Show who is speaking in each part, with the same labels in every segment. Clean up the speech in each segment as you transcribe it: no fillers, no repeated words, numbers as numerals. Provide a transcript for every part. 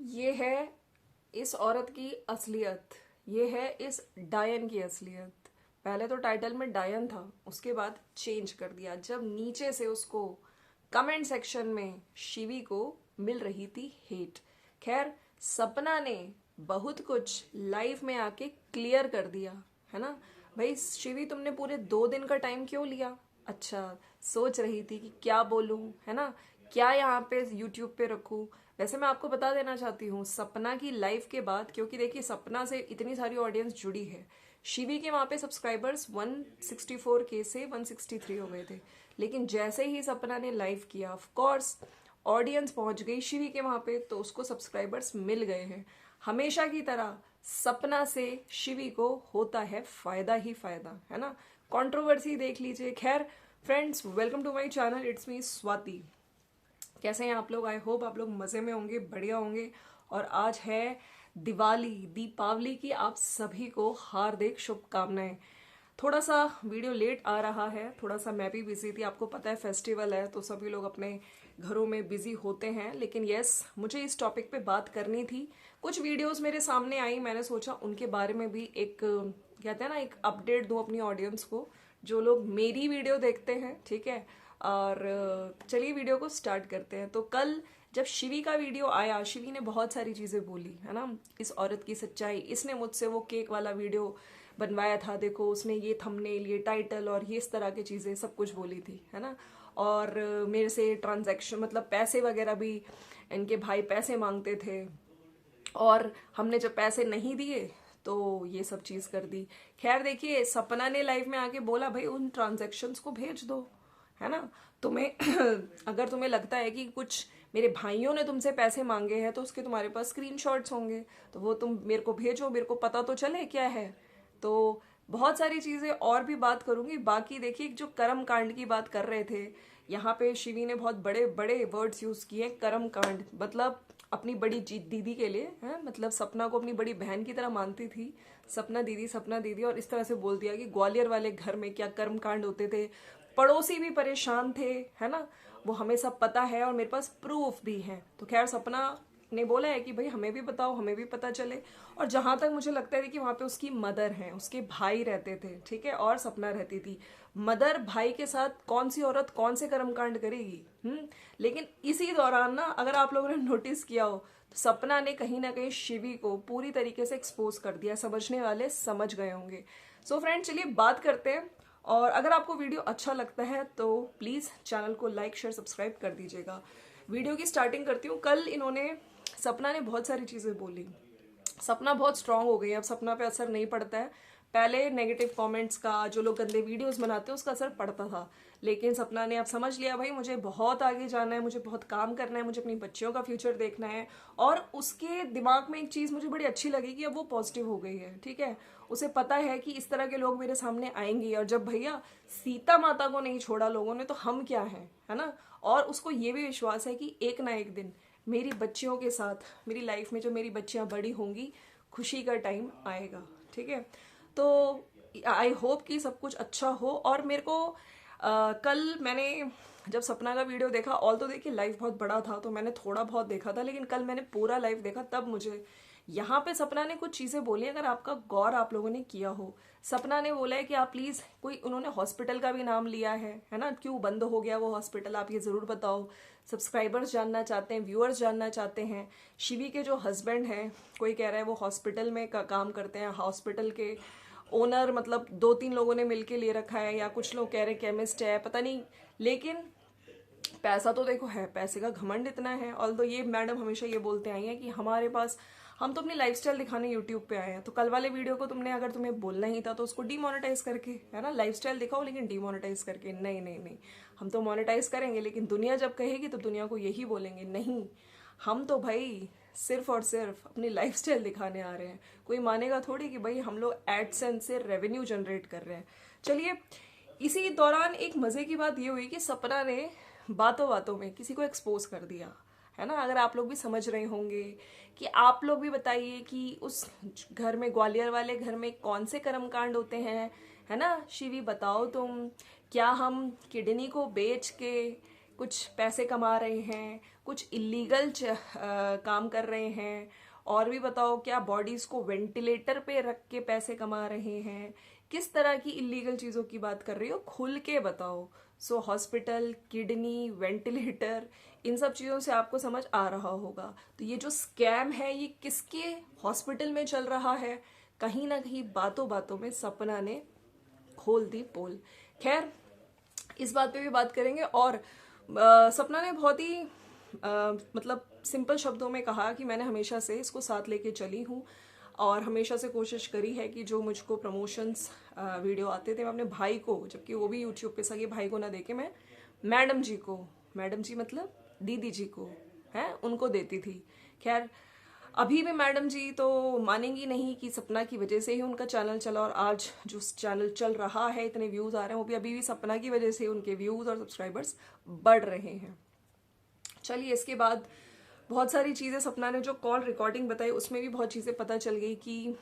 Speaker 1: ये है इस औरत की असलियत। ये है इस डायन की असलियत। पहले तो टाइटल में डायन था, उसके बाद चेंज कर दिया जब नीचे से उसको कमेंट सेक्शन में शिवी को मिल रही थी हेट। खैर, सपना ने बहुत कुछ लाइफ में आके क्लियर कर दिया, है ना। भाई शिवी, तुमने पूरे 2 दिन का टाइम क्यों लिया? अच्छा, सोच रही थी कि क्या बोलूं, है ना, क्या यहाँ पे यूट्यूब पे रखूं। वैसे मैं आपको बता देना चाहती हूँ, सपना की लाइफ के बाद, क्योंकि देखिए सपना से इतनी सारी ऑडियंस जुड़ी है। शिवी के वहाँ पे सब्सक्राइबर्स 164 के से 163 हो गए थे। लेकिन जैसे ही सपना ने लाइव किया, ऑफ कोर्स ऑडियंस पहुंच गई शिवी के वहाँ पे, तो उसको सब्सक्राइबर्स मिल गए हैं। हमेशा की तरह सपना से शिवी को होता है फायदा ही फायदा, है ना। कंट्रोवर्सी देख लीजिए। खैर friends, welcome to my channel, it's me Swati. कैसे हैं आप लोग? आई होप आप लोग मज़े में होंगे, बढ़िया होंगे। और आज है दिवाली, दीपावली की आप सभी को हार्दिक शुभकामनाएं। थोड़ा सा वीडियो लेट आ रहा है, थोड़ा सा मैं भी बिजी थी। आपको पता है फेस्टिवल है तो सभी लोग अपने घरों में बिजी होते हैं, लेकिन यस, मुझे इस टॉपिक पे बात करनी थी। कुछ वीडियोस मेरे सामने आई, मैंने सोचा उनके बारे में भी एक, कहते हैं ना, एक अपडेट दूं अपनी ऑडियंस को, जो लोग मेरी वीडियो देखते हैं, ठीक है। और चलिए वीडियो को स्टार्ट करते हैं। तो कल जब शिवी का वीडियो आया, शिवी ने बहुत सारी चीज़ें बोली, है ना। इस औरत की सच्चाई, इसने मुझसे वो केक वाला वीडियो बनवाया था, देखो उसने ये थंबनेल, ये टाइटल और ये इस तरह की चीज़ें सब कुछ बोली थी, है ना। और मेरे से ट्रांजैक्शन, मतलब पैसे वगैरह भी, इनके भाई पैसे मांगते थे और हमने जब पैसे नहीं दिए तो ये सब चीज़ कर दी। खैर देखिए, सपना ने लाइव में आके बोला भाई उन ट्रांजैक्शंस को भेज दो, है ना। तुम्हें अगर तुम्हें लगता है कि कुछ मेरे भाइयों ने तुमसे पैसे मांगे हैं तो उसके तुम्हारे पास स्क्रीनशॉट्स होंगे, तो वो तुम मेरे को भेजो, मेरे को पता तो चले क्या है। तो बहुत सारी चीज़ें और भी बात करूंगी। बाकी देखिए, जो कर्म कांड की बात कर रहे थे, यहाँ पे शिवी ने बहुत बड़े बड़े वर्ड्स यूज किए। कर्म कांड मतलब अपनी बड़ी दीदी के लिए, है, मतलब सपना को अपनी बड़ी बहन की तरह मानती थी, सपना दीदी सपना दीदी, और इस तरह से बोल दिया कि ग्वालियर वाले घर में क्या कर्म कांड होते थे, पड़ोसी भी परेशान थे, है ना। वो हमें सब पता है और मेरे पास प्रूफ भी है। तो खैर, सपना ने बोला है कि भाई हमें भी बताओ, हमें भी पता चले। और जहां तक मुझे लगता है कि वहां पे उसकी मदर है, उसके भाई रहते थे, ठीक है, और सपना रहती थी। मदर भाई के साथ कौन सी औरत कौन से कर्मकांड करेगी? लेकिन इसी दौरान ना, अगर आप लोगों ने नोटिस किया हो, तो सपना ने कहीं ना कहीं शिवी को पूरी तरीके से एक्सपोज कर दिया। समझने वाले समझ गए होंगे। सो फ्रेंड, चलिए बात करते हैं। और अगर आपको वीडियो अच्छा लगता है तो प्लीज़ चैनल को लाइक शेयर सब्सक्राइब कर दीजिएगा। वीडियो की स्टार्टिंग करती हूँ। कल इन्होंने, सपना ने बहुत सारी चीज़ें बोली। सपना बहुत स्ट्रांग हो गई है, अब सपना पे असर नहीं पड़ता है। पहले नेगेटिव कमेंट्स का, जो लोग गंदे वीडियोस बनाते हैं, उसका असर पड़ता था। लेकिन सपना ने अब समझ लिया, भाई मुझे बहुत आगे जाना है, मुझे बहुत काम करना है, मुझे अपनी बच्चियों का फ्यूचर देखना है। और उसके दिमाग में एक चीज़ मुझे बड़ी अच्छी लगी कि अब वो पॉजिटिव हो गई है, ठीक है। उसे पता है कि इस तरह के लोग मेरे सामने आएंगे, और जब भैया सीता माता को नहीं छोड़ा लोगों ने, तो हम क्या हैं, है ना। और उसको ये भी विश्वास है कि एक ना एक दिन मेरी बच्चियों के साथ, मेरी लाइफ में जो मेरी बच्चियां बड़ी होंगी, खुशी का टाइम आएगा, ठीक है। तो आई होप कि सब कुछ अच्छा हो। और मेरे को कल मैंने जब सपना का वीडियो देखा, ऑल तो देखिए लाइव बहुत बड़ा था तो मैंने थोड़ा बहुत देखा था, लेकिन कल मैंने पूरा लाइव देखा, तब मुझे यहाँ पे सपना ने कुछ चीज़ें बोली, अगर आपका गौर आप लोगों ने किया हो। सपना ने बोला है कि आप प्लीज़, कोई उन्होंने हॉस्पिटल का भी नाम लिया है ना, क्यों बंद हो गया वो हॉस्पिटल, आप ये ज़रूर बताओ। सब्सक्राइबर्स जानना चाहते हैं, व्यूअर्स जानना चाहते हैं। शिवी के जो हस्बैंड हैं, कोई कह रहा है वो हॉस्पिटल में काम करते हैं, हॉस्पिटल के ओनर, मतलब 2-3 लोगों ने मिलके ले रखा है, या कुछ लोग कह रहे हैं केमिस्ट है, पता नहीं। लेकिन पैसा तो देखो है, पैसे का घमंड इतना है। ऑल दो ये मैडम हमेशा ये बोलते आई हैं कि हमारे पास, हम तो अपनी लाइफस्टाइल दिखाने यूट्यूब पे आए हैं। तो कल वाले वीडियो को तुमने, अगर तुम्हें बोलना ही था तो उसको डीमोनेटाइज करके, है ना, लाइफस्टाइल दिखाओ लेकिन डीमोनेटाइज करके। नहीं नहीं नहीं, हम तो मोनेटाइज करेंगे, लेकिन दुनिया जब कहेगी तो दुनिया को यही बोलेंगे, नहीं हम तो भाई सिर्फ और सिर्फ अपनी लाइफस्टाइल दिखाने आ रहे हैं। कोई मानेगा थोड़ी कि भाई हम लोग एडसेंस से रेवेन्यू जनरेट कर रहे हैं। चलिए, इसी दौरान एक मजे की बात ये हुई कि सपना ने बातों बातों में किसी को एक्सपोज कर दिया, है ना। अगर आप लोग भी समझ रहे होंगे, कि आप लोग भी बताइए कि उस घर में, ग्वालियर वाले घर में कौन से कर्मकांड होते हैं, है ना। शिवी बताओ तुम, क्या हम किडनी को बेच के कुछ पैसे कमा रहे हैं, कुछ इलीगल काम कर रहे हैं, और भी बताओ क्या बॉडीज को वेंटिलेटर पे रख के पैसे कमा रहे हैं, किस तरह की इलीगल चीजों की बात कर रही हो, खुल के बताओ। सो हॉस्पिटल, किडनी, वेंटिलेटर, इन सब चीजों से आपको समझ आ रहा होगा। तो ये जो स्कैम है ये किसके हॉस्पिटल में चल रहा है, कहीं ना कहीं बातों बातों में सपना ने खोल दी पोल। खैर, इस बात पे भी बात करेंगे। और सपना ने बहुत ही मतलब सिंपल शब्दों में कहा कि मैंने हमेशा से इसको साथ लेके चली हूँ और हमेशा से कोशिश करी है कि जो मुझको प्रमोशंस वीडियो आते थे मैं अपने भाई को, जबकि वो भी यूट्यूब पे सगे भाई को ना देके मैं मैडम जी को, मैडम जी मतलब दीदी जी को, है उनको देती थी। खैर, अभी भी मैडम जी तो मानेंगी नहीं कि सपना की वजह से ही उनका चैनल चला, और आज जो चैनल चल रहा है, इतने व्यूज आ रहे हैं, वो भी अभी भी सपना की वजह से उनके व्यूज और सब्सक्राइबर्स बढ़ रहे हैं। चलिए, इसके बाद बहुत सारी चीज़ें सपना ने जो कॉल रिकॉर्डिंग बताई उसमें भी बहुत चीज़ें पता चल गई कि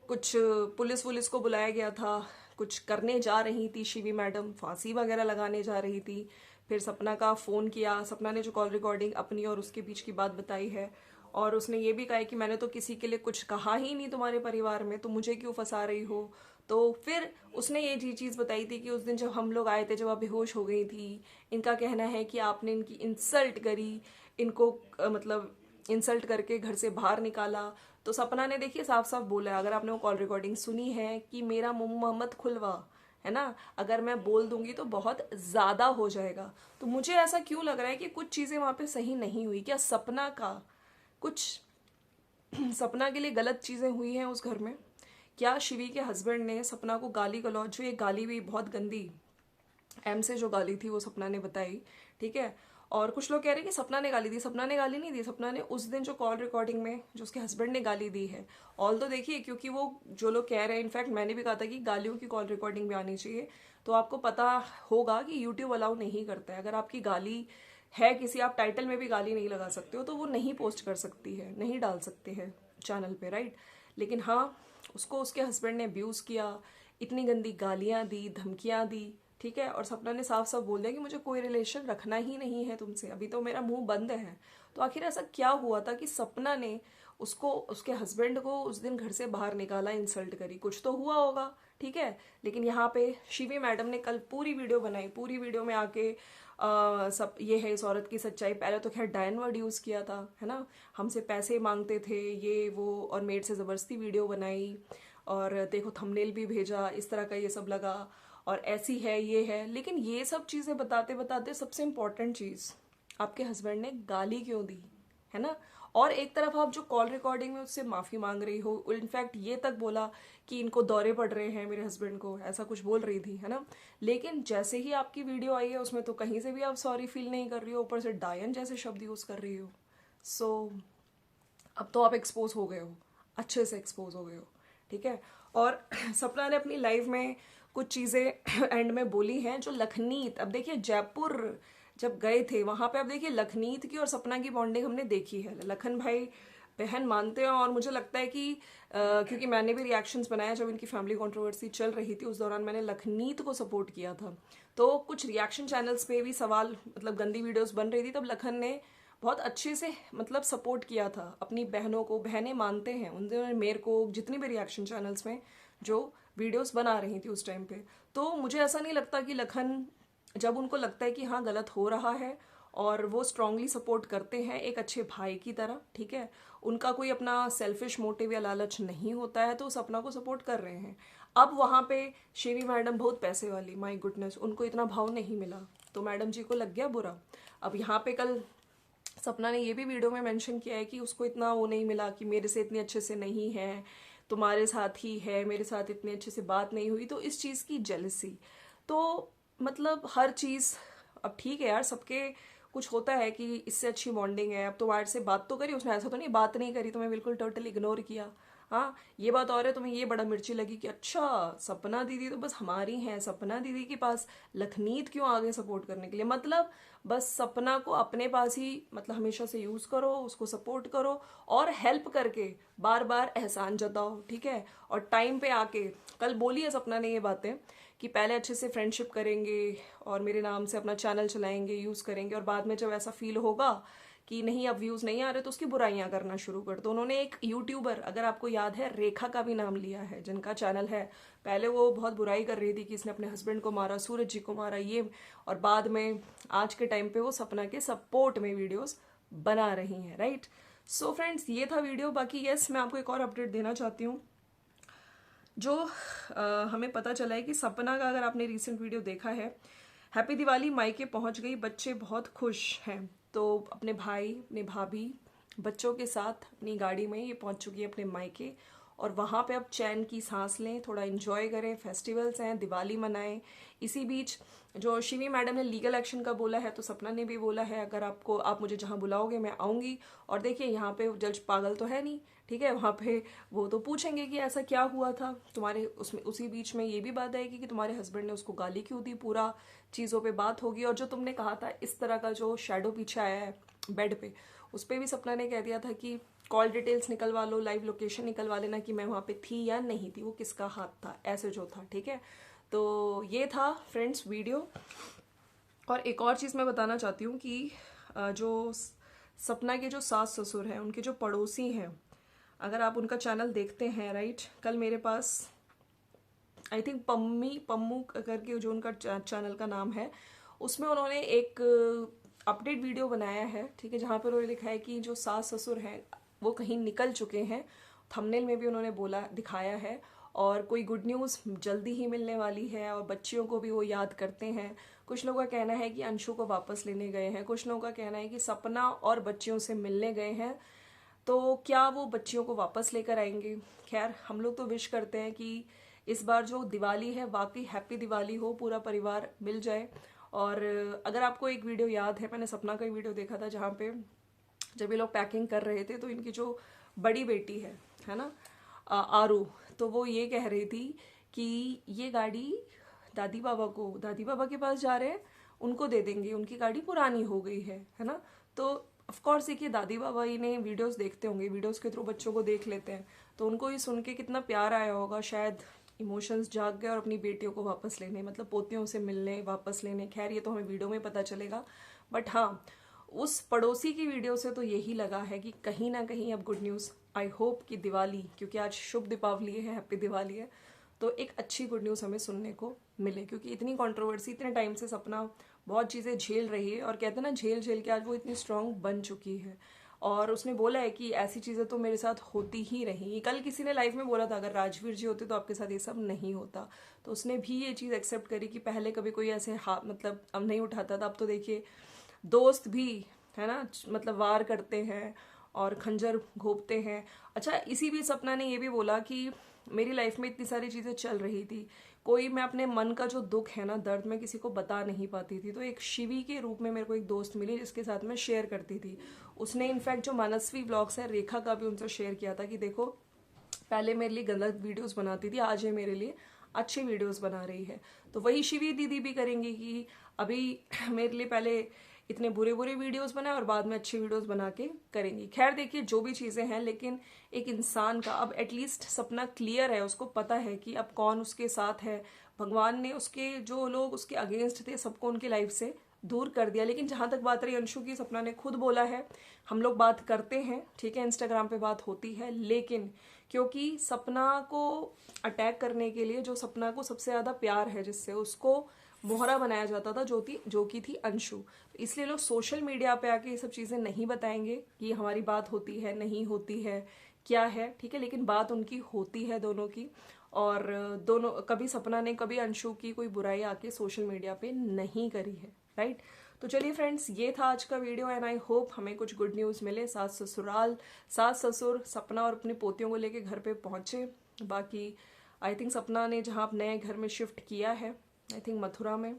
Speaker 1: कुछ पुलिस को बुलाया गया था, कुछ करने जा रही थी शिवी मैडम, फांसी वगैरह लगाने जा रही थी। फिर सपना का फ़ोन किया, सपना ने जो कॉल रिकॉर्डिंग अपनी और उसके बीच की बात बताई है, और उसने ये भी कहा है कि मैंने तो किसी के लिए कुछ कहा ही नहीं तुम्हारे परिवार में, तो मुझे क्यों फंसा रही हो। तो फिर उसने ये चीज़ बताई थी कि उस दिन जब हम लोग आए थे, जब आप बेहोश हो गई थी, इनका कहना है कि आपने इनकी इंसल्ट करी, इनको मतलब इंसल्ट करके घर से बाहर निकाला। तो सपना ने देखिए साफ साफ बोला है, अगर आपने वो कॉल रिकॉर्डिंग सुनी है, कि मेरा मुंह मत खुलवा, है ना, अगर मैं बोल दूंगी तो बहुत ज्यादा हो जाएगा। तो मुझे ऐसा क्यों लग रहा है कि कुछ चीजें वहां पे सही नहीं हुई। क्या सपना का कुछ सपना के लिए गलत चीजें हुई हैं उस घर में? क्या शिवी के हस्बैंड ने सपना को गाली गलौज, जो ये गाली भी बहुत गंदी एम से जो गाली थी वो सपना ने बताई, ठीक है। और कुछ लोग कह रहे हैं कि सपना ने गाली दी, सपना ने गाली नहीं दी। सपना ने उस दिन जो कॉल रिकॉर्डिंग में जो उसके हस्बैंड ने गाली दी है, ऑल तो देखिए, क्योंकि वो जो लोग कह रहे हैं, इनफैक्ट मैंने भी कहा था कि गालियों की कॉल रिकॉर्डिंग भी आनी चाहिए, तो आपको पता होगा कि यूट्यूब अलाउ नहीं करता है। अगर आपकी गाली है किसी, आप टाइटल में भी गाली नहीं लगा सकते हो, तो वो नहीं पोस्ट कर सकती है, नहीं डाल सकते हैं चैनल पे, राइट। लेकिन हाँ, उसको उसके हस्बैंड ने अब्यूज किया, इतनी गंदी गालियां दी, धमकियां दी, ठीक है। और सपना ने साफ साफ बोल दिया कि मुझे कोई रिलेशन रखना ही नहीं है तुमसे, अभी तो मेरा मुंह बंद है। तो आखिर ऐसा क्या हुआ था कि सपना ने उसको, उसके हस्बैंड को उस दिन घर से बाहर निकाला, इंसल्ट करी? कुछ तो हुआ होगा, ठीक है। लेकिन यहाँ पे शिवी मैडम ने कल पूरी वीडियो बनाई, पूरी वीडियो में आके सब ये है इस औरत की सच्चाई। पहले तो खैर डायन वर्ड यूज किया था, है ना, हमसे पैसे मांगते थे ये वो, और मेड से जबरदस्ती वीडियो बनाई, और देखो थंबनेल भी भेजा, इस तरह का ये सब लगा, और ऐसी है ये है। लेकिन ये सब चीजें बताते बताते सबसे इंपॉर्टेंट चीज, आपके हस्बैंड ने गाली क्यों दी, है ना। और एक तरफ आप जो कॉल रिकॉर्डिंग में उससे माफी मांग रही हो, इनफैक्ट ये तक बोला कि इनको दौरे पड़ रहे हैं मेरे हस्बैंड को, ऐसा कुछ बोल रही थी, है ना। लेकिन जैसे ही आपकी वीडियो आई है उसमें तो कहीं से भी आप सॉरी फील नहीं कर रही हो, ऊपर से डायन जैसे शब्द यूज कर रही हो। सो अब तो आप एक्सपोज हो गए हो, अच्छे से एक्सपोज हो गए हो, ठीक है। और सपना ने अपनी लाइफ में कुछ चीजें एंड में बोली हैं जो लखनीत, अब देखिए जयपुर जब गए थे वहां पे, अब देखिए लखनीत की और सपना की बॉन्डिंग हमने देखी है, लखन भाई बहन मानते हैं। और मुझे लगता है कि क्योंकि मैंने भी रिएक्शंस बनाया जब इनकी फैमिली कंट्रोवर्सी चल रही थी, उस दौरान मैंने लखनीत को सपोर्ट किया था। तो कुछ रिएक्शन चैनल्स पे भी सवाल, मतलब गंदी वीडियोस बन रही थी, तब लखन ने बहुत अच्छे से मतलब सपोर्ट किया था अपनी बहनों को, बहनें मानते हैं उन्होंने मेरे को, जितनी भी रिएक्शन चैनल्स में जो वीडियोस बना रही थी उस टाइम पे। तो मुझे ऐसा नहीं लगता कि लखन, जब उनको लगता है कि हाँ गलत हो रहा है और वो स्ट्रांगली सपोर्ट करते हैं एक अच्छे भाई की तरह, ठीक है, उनका कोई अपना सेल्फिश मोटिव या लालच नहीं होता है, तो उस अपना को सपोर्ट कर रहे हैं। अब वहां पे शिवी मैडम बहुत पैसे वाली, माय गुडनेस, उनको इतना भाव नहीं मिला, तो मैडम जी को लग गया बुरा। अब यहाँ पे कल सपना ने ये भी वीडियो में मेंशन किया है कि उसको इतना वो नहीं मिला, कि मेरे से इतने अच्छे से नहीं है, तुम्हारे साथ ही है, मेरे साथ इतने अच्छे से बात नहीं हुई, तो इस चीज की जेलसी। तो मतलब हर चीज, अब ठीक है यार, सबके कुछ होता है कि इससे अच्छी बॉन्डिंग है, अब तो वायर से बात तो करी उसने, ऐसा तो नहीं बात नहीं करी, तुम्हें बिल्कुल टोटल इग्नोर किया। हाँ, ये बात और है, तुम्हें ये बड़ा मिर्ची लगी कि अच्छा सपना दीदी तो बस हमारी हैं, सपना दीदी के पास लखनीत क्यों आ गए सपोर्ट करने के लिए, मतलब बस सपना को अपने पास ही मतलब हमेशा से यूज करो, उसको सपोर्ट करो, और हेल्प करके बार बार एहसान जताओ, ठीक है। और टाइम पे आके, कल बोली है सपना ने ये बातें कि पहले अच्छे से फ्रेंडशिप करेंगे और मेरे नाम से अपना चैनल चलाएंगे, यूज़ करेंगे, और बाद में जब ऐसा फील होगा कि नहीं अब व्यूज़ नहीं आ रहे तो उसकी बुराइयां करना शुरू कर दो। उन्होंने एक यूट्यूबर, अगर आपको याद है, रेखा का भी नाम लिया है, जिनका चैनल है। पहले वो बहुत बुराई कर रही थी कि इसने अपने हस्बैंड को मारा, सूरज जी को मारा, ये, और बाद में आज के टाइम पे वो सपना के सपोर्ट में वीडियोस बना रही हैं, राइट। सो फ्रेंड्स, ये था वीडियो। बाकी यस, मैं आपको एक और अपडेट देना चाहती हूँ। जो हमें पता चला है कि सपना का, अगर आपने रिसेंट वीडियो देखा है, हैप्पी दिवाली मायके पहुंच गई, बच्चे बहुत खुश हैं। तो अपने भाई, अपने भाभी, बच्चों के साथ अपनी गाड़ी में ये पहुंच चुकी है अपने मायके, और वहाँ पे अब चैन की सांस लें, थोड़ा एंजॉय करें, फेस्टिवल्स हैं, दिवाली मनाएं। इसी बीच जो शिवी मैडम ने लीगल एक्शन का बोला है, तो सपना ने भी बोला है, अगर आप मुझे जहाँ बुलाओगे मैं आऊँगी। और देखिए, यहाँ पे जज पागल तो है नहीं, ठीक है, वहाँ पे वो तो पूछेंगे कि ऐसा क्या हुआ था तुम्हारे उसमें। उसी बीच में ये भी बात आएगी कि तुम्हारे हस्बैंड ने उसको गाली क्यों दी, पूरा चीज़ों पे बात होगी। और जो तुमने कहा था इस तरह का जो शैडो पीछे आया है बेड पे, उस पर भी सपना ने कह दिया था कि कॉल डिटेल्स निकलवा लो, लाइव लोकेशन निकलवा लेना कि मैं वहाँ पे थी या नहीं थी, वो किसका हाथ था, ऐसे जो था, ठीक है। तो ये था फ्रेंड्स वीडियो। और एक और चीज़ मैं बताना चाहती हूँ कि जो सपना के जो सास ससुर हैं, उनके जो पड़ोसी हैं, अगर आप उनका चैनल देखते हैं, राइट, कल मेरे पास आई थिंक पम्मू करके जो उनका चैनल का नाम है, उसमें उन्होंने एक अपडेट वीडियो बनाया है, ठीक है, जहाँ पर उन्होंने लिखा है कि जो सास ससुर हैं वो कहीं निकल चुके हैं। थंबनेल में भी उन्होंने बोला, दिखाया है, और कोई गुड न्यूज़ जल्दी ही मिलने वाली है, और बच्चियों को भी वो याद करते हैं। कुछ लोगों का कहना है कि अंशु को वापस लेने गए हैं, कुछ लोगों का कहना है कि सपना और बच्चियों से मिलने गए हैं। तो क्या वो बच्चियों को वापस लेकर आएंगे? खैर, हम लोग तो विश करते हैं कि इस बार जो दिवाली है वाकई हैप्पी दिवाली हो, पूरा परिवार मिल जाए। और अगर आपको एक वीडियो याद है, मैंने सपना का ही वीडियो देखा था, जहाँ पे जब ये लोग पैकिंग कर रहे थे तो इनकी जो बड़ी बेटी है ना, आरू, तो वो ये कह रही थी कि ये गाड़ी दादी बाबा के पास जा रहे हैं, उनको दे देंगे, उनकी गाड़ी पुरानी हो गई है ना। तो ऑफ कोर्स देखिए, दादी बाबा इन्हें वीडियोस देखते होंगे, वीडियोस के थ्रू बच्चों को देख लेते हैं, तो उनको ये सुन के कितना प्यार आया होगा, शायद इमोशंस जाग गए और अपनी बेटियों को वापस लेने, मतलब पोतियों से मिलने, वापस लेने। खैर, ये तो हमें वीडियो में पता चलेगा, बट हाँ, उस पड़ोसी की वीडियो से तो यही लगा है कि कहीं ना कहीं अब गुड न्यूज़, आई होप कि दिवाली, क्योंकि आज शुभ दीपावली है, हैप्पी दिवाली है, तो एक अच्छी गुड न्यूज़ हमें सुनने को मिले। क्योंकि इतनी कंट्रोवर्सी, इतने टाइम से सपना बहुत चीज़ें झेल रही है, और कहते हैं ना, झेल झेल के आज वो इतनी स्ट्रांग बन चुकी है। और उसने बोला है कि ऐसी चीज़ें तो मेरे साथ होती ही रही। कल किसी ने लाइव में बोला था, अगर राजवीर जी होते तो आपके साथ ये सब नहीं होता। तो उसने भी ये चीज़ एक्सेप्ट करी कि पहले कभी कोई ऐसे मतलब अब नहीं उठाता था, अब तो देखिए दोस्त भी, है ना, मतलब वार करते हैं और खंजर घोंपते हैं। अच्छा, इसी बीच सपना ने ये भी बोला कि मेरी लाइफ में इतनी सारी चीज़ें चल रही थी, कोई, मैं अपने मन का जो दुख है ना, दर्द, मैं किसी को बता नहीं पाती थी, तो एक शिवी के रूप में मेरे को एक दोस्त मिली जिसके साथ मैं शेयर करती थी। उसने इनफैक्ट जो मनस्वी व्लॉग्स है, रेखा का भी उनसे शेयर किया था कि देखो, पहले मेरे लिए गलत वीडियोस बनाती थी, आज ये मेरे लिए अच्छी वीडियोस बना रही है। तो वही शिवी दीदी भी करेंगी कि अभी मेरे लिए पहले इतने बुरे बुरे वीडियोस बनाए और बाद में अच्छी वीडियोस बना के करेंगी। खैर देखिए, जो भी चीज़ें हैं, लेकिन एक इंसान का अब एटलीस्ट सपना क्लियर है, उसको पता है कि अब कौन उसके साथ है। भगवान ने उसके, जो लोग उसके अगेंस्ट थे, सबको उनकी लाइफ से दूर कर दिया। लेकिन जहां तक बात रही अंशु की, सपना ने खुद बोला है, हम लोग बात करते हैं, ठीक है, इंस्टाग्राम पे बात होती है, लेकिन क्योंकि सपना को अटैक करने के लिए जो सपना को सबसे ज्यादा प्यार है, जिससे उसको मोहरा बनाया जाता था, जो की थी अंशु, तो इसलिए लोग सोशल मीडिया पे आके ये सब चीजें नहीं बताएंगे कि हमारी बात होती है, नहीं होती है, क्या है, ठीक है, लेकिन बात उनकी होती है दोनों की। और दोनों, कभी सपना ने, कभी अंशु की कोई बुराई आके सोशल मीडिया पे नहीं करी है, राइट। तो चलिए फ्रेंड्स, ये था आज का वीडियो, एंड आई होप हमें कुछ गुड न्यूज़ मिले। सास ससुर सपना और अपनी पोतियों को लेके घर पे पहुंचे। बाकी आई थिंक सपना ने जहाँ नए घर में शिफ्ट किया है, आई थिंक मथुरा में,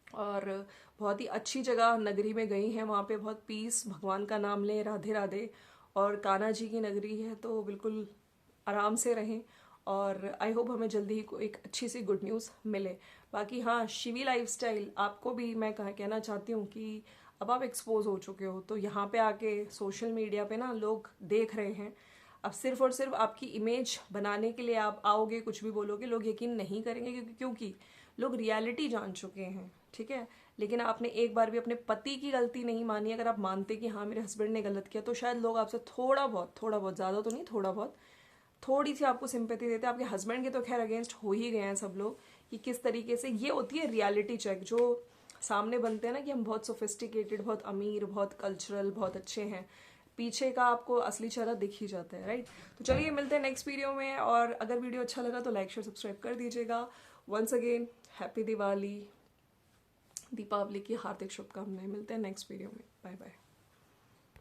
Speaker 1: और बहुत ही अच्छी जगह नगरी में गई हैं, वहाँ पे बहुत पीस, भगवान का नाम लें, राधे राधे, और कान्हा जी की नगरी है, तो बिल्कुल आराम से रहें। और आई होप हमें जल्दी ही एक अच्छी सी गुड न्यूज़ मिले। बाकी हाँ, शिवी लाइफस्टाइल, आपको भी मैं कहना चाहती हूँ कि अब आप एक्सपोज हो चुके हो, तो यहाँ पे आके सोशल मीडिया पे ना लोग देख रहे हैं। अब सिर्फ और सिर्फ आपकी इमेज बनाने के लिए आप आओगे, कुछ भी बोलोगे, लोग यकीन नहीं करेंगे, क्योंकि लोग रियलिटी जान चुके हैं, ठीक है। लेकिन आपने एक बार भी अपने पति की गलती नहीं मानी। अगर आप मानते कि हाँ मेरे हस्बैंड ने गलत किया, तो शायद लोग आपसे थोड़ा बहुत, ज़्यादा तो नहीं, थोड़ा बहुत, थोड़ी सी आपको सिंपैथी देते हैं। आपके हस्बैंड के तो खैर अगेंस्ट हो ही गए हैं सब लोग, कि किस तरीके से ये होती है रियलिटी चेक। जो सामने बनते हैं ना कि हम बहुत सोफिस्टिकेटेड, बहुत अमीर, बहुत कल्चरल, बहुत अच्छे हैं, पीछे का आपको असली चेहरा दिख ही जाता है, राइट। तो चलिए मिलते हैं नेक्स्ट वीडियो में, और अगर वीडियो अच्छा लगा तो लाइक शेयर सब्सक्राइब कर दीजिएगा। Once again happy Diwali, Deepavali की हार्दिक शुभकामनाएं। मिलते हैं नेक्स्ट वीडियो में, बाय बाय।